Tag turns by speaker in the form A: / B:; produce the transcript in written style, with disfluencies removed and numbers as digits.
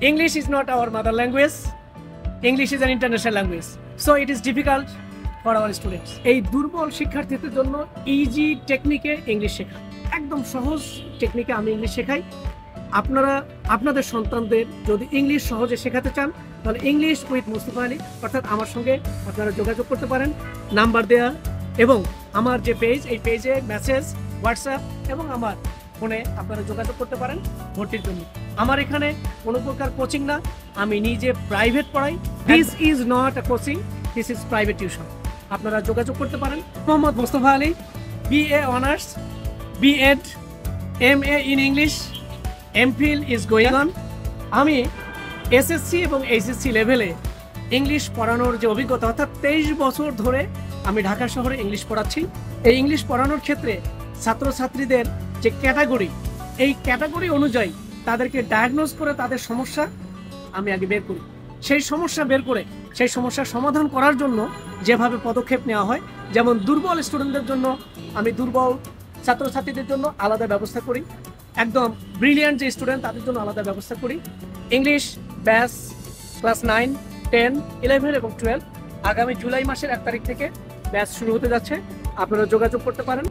A: English is not our mother language. English is an international language. So it is difficult for our students. এই দুর্বল শিক্ষার্থীদের জন্য easy টেকনিকে English শেখা, একদম সহজ টেকনিকে আমি ইংলিশ শেখাই। আপনারা আপনাদের সন্তানদের যদি ইংলিশ সহজে শেখাতে চান তাহলে ইংলিশ উইথ মুস্তফা আলী অর্থাৎ আমার সঙ্গে আপনারা যোগাযোগ করতে পারেন। নাম্বার দেয়া এবং আমার যে পেজ, এই পেজে মেসেজ, হোয়াটসঅ্যাপ এবং আমার ফোনে আপনারা যোগাযোগ করতে পারেন ভর্তির জন্য। আমার এখানে কোনো প্রকার কোচিং না, আমি নিজে প্রাইভেট পড়াই। This is not a coaching, this is private tuition. আপনারা যোগাযোগ করতে পারেন। Mohammad Mustafa Ali, BA honours, B.Ed, MA in English, MPhil is going on. আমি SSC এবং HSC লেভেলে ইংলিশ পড়ানোর যে অভিজ্ঞতা, অর্থাৎ 23 বছর ধরে আমি ঢাকা শহরে ইংলিশ পড়াচ্ছি। এই ইংলিশ পড়ানোর ক্ষেত্রে ছাত্রছাত্রীদের যে ক্যাটাগরি, এই ক্যাটাগরি অনুযায়ী তাদেরকে ডায়াগনোজ করে তাদের সমস্যা আমি আগে বের করি। সেই সমস্যা বের করে সেই সমস্যার সমাধান করার জন্য যেভাবে পদক্ষেপ নেওয়া হয়, যেমন দুর্বল স্টুডেন্টদের জন্য আমি দুর্বল ছাত্রছাত্রীদের জন্য আলাদা ব্যবস্থা করি, একদম ব্রিলিয়ান্ট যে স্টুডেন্ট তাদের জন্য আলাদা ব্যবস্থা করি। ইংলিশ ব্যাচ ক্লাস 9, 10, 11 এবং 12 আগামী জুলাই মাসের 1 তারিখ থেকে ব্যাচ শুরু হতে যাচ্ছে। আপনারা যোগাযোগ করতে পারেন।